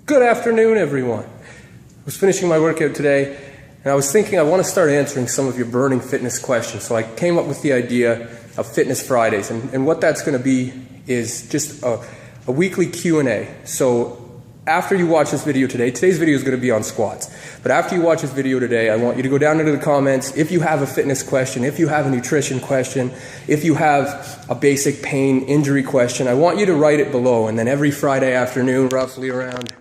Good afternoon, everyone. I was finishing my workout today, and I was thinking I want to start answering some of your burning fitness questions. So I came up with the idea of Fitness Fridays, and what that's going to be is just a weekly Q&A. So after you watch this video today, today's video is going to be on squats, but after you watch this video today, I want you to go down into the comments if you have a fitness question, if you have a nutrition question, if you have a basic pain injury question. I want you to write it below, and then every Friday afternoon, roughly around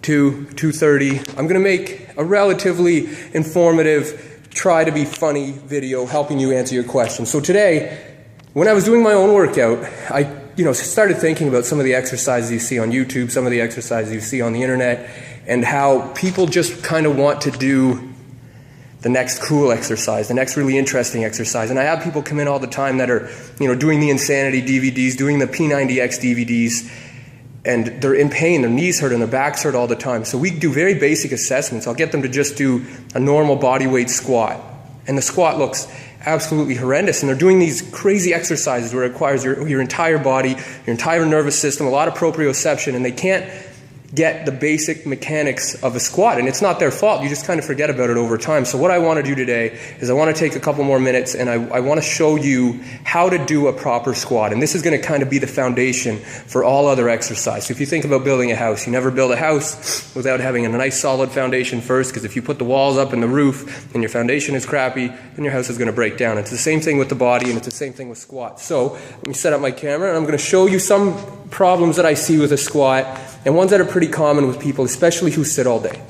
2:30, I'm going to make a relatively informative, try to be funny video helping you answer your questions. So today, when I was doing my own workout, I started thinking about some of the exercises you see on YouTube, some of the exercises you see on the internet, and how people just kind of want to do the next cool exercise, the next really interesting exercise. And I have people come in all the time that are, doing the Insanity DVDs, doing the P90X DVDs, and they're in pain, their knees hurt and their backs hurt all the time. So we do very basic assessments. I'll get them to just do a normal body weight squat. And the squat looks absolutely horrendous. And they're doing these crazy exercises where it requires your entire body, your entire nervous system, a lot of proprioception, and they can't get the basic mechanics of a squat. And it's not their fault. You just kind of forget about it over time. So what I want to do today is I want to take a couple more minutes and I want to show you how to do a proper squat. And this is going to kind of be the foundation for all other exercise. So if you think about building a house, you never build a house without having a nice solid foundation first, because if you put the walls up and the roof and your foundation is crappy, then your house is going to break down. It's the same thing with the body, and it's the same thing with squats. So let me set up my camera and I'm going to show you some problems that I see with a squat, and ones that are pretty common with people, especially who sit all day.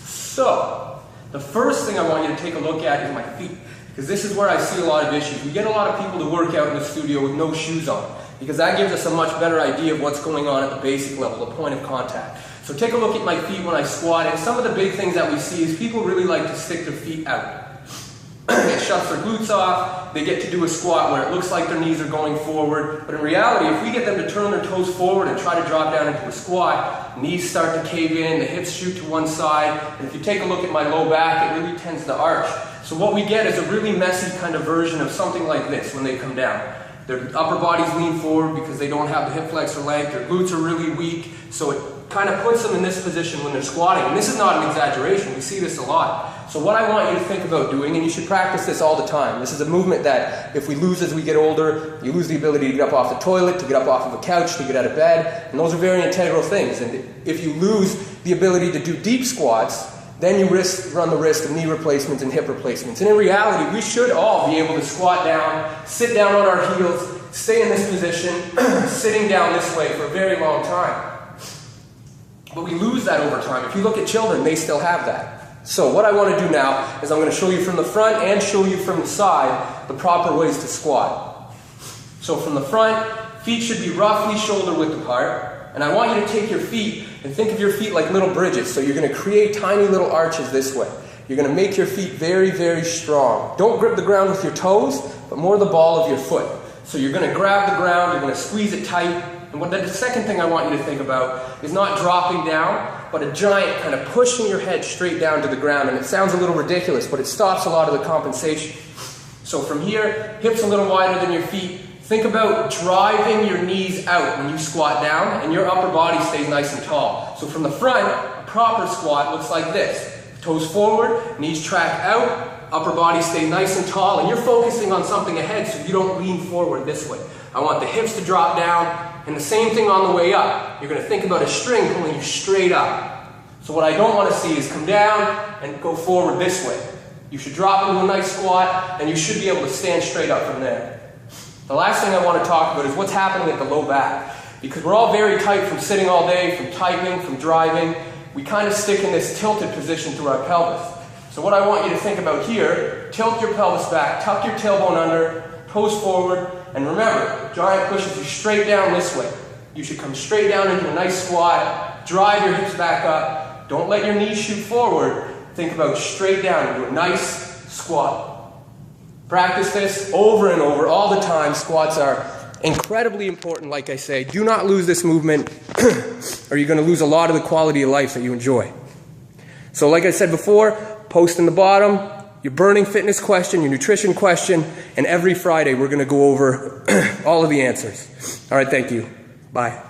So, the first thing I want you to take a look at is my feet, because this is where I see a lot of issues. We get a lot of people to work out in the studio with no shoes on, because that gives us a much better idea of what's going on at the basic level, the point of contact. So take a look at my feet when I squat, and some of the big things that we see is people really like to stick their feet out. It shuts their glutes off, they get to do a squat where it looks like their knees are going forward, but in reality, if we get them to turn their toes forward and try to drop down into a squat, knees start to cave in, the hips shoot to one side, and if you take a look at my low back, it really tends to arch. So what we get is a really messy kind of version of something like this when they come down. Their upper bodies lean forward because they don't have the hip flexor length, their glutes are really weak, so it kind of puts them in this position when they're squatting. And this is not an exaggeration, we see this a lot. So what I want you to think about doing, and you should practice this all the time, this is a movement that if we lose as we get older, you lose the ability to get up off the toilet, to get up off of a couch, to get out of bed, and those are very integral things. And if you lose the ability to do deep squats, then you run the risk of knee replacements and hip replacements. And in reality, we should all be able to squat down, sit down on our heels, stay in this position, sitting down this way for a very long time. But we lose that over time. If you look at children, they still have that. So what I want to do now is I'm going to show you from the front and show you from the side the proper ways to squat. So from the front, feet should be roughly shoulder width apart. And I want you to take your feet and think of your feet like little bridges. So you're going to create tiny little arches this way. You're going to make your feet very, very strong. Don't grip the ground with your toes, but more the ball of your foot. So you're going to grab the ground, you're going to squeeze it tight. And the second thing I want you to think about is not dropping down, but a giant kind of pushing your head straight down to the ground. And it sounds a little ridiculous, but it stops a lot of the compensation. So from here, hips a little wider than your feet. Think about driving your knees out when you squat down, and your upper body stays nice and tall. So from the front, a proper squat looks like this. Toes forward, knees track out, upper body stay nice and tall, and you're focusing on something ahead so you don't lean forward this way. I want the hips to drop down, and the same thing on the way up. You're going to think about a string pulling you straight up. So what I don't want to see is come down and go forward this way. You should drop into a nice squat, and you should be able to stand straight up from there. The last thing I want to talk about is what's happening at the low back. Because we're all very tight from sitting all day, from typing, from driving. We kind of stick in this tilted position through our pelvis. So what I want you to think about here, tilt your pelvis back, tuck your tailbone under, toes forward, and remember, giant pushes you straight down this way. You should come straight down into a nice squat, drive your hips back up, don't let your knees shoot forward, think about straight down into a nice squat. Practice this over and over all the time. Squats are incredibly important, like I say. Do not lose this movement or you're going to lose a lot of the quality of life that you enjoy. So like I said before, post in the bottom, your burning fitness question, your nutrition question, and every Friday we're going to go over all of the answers. All right, thank you. Bye.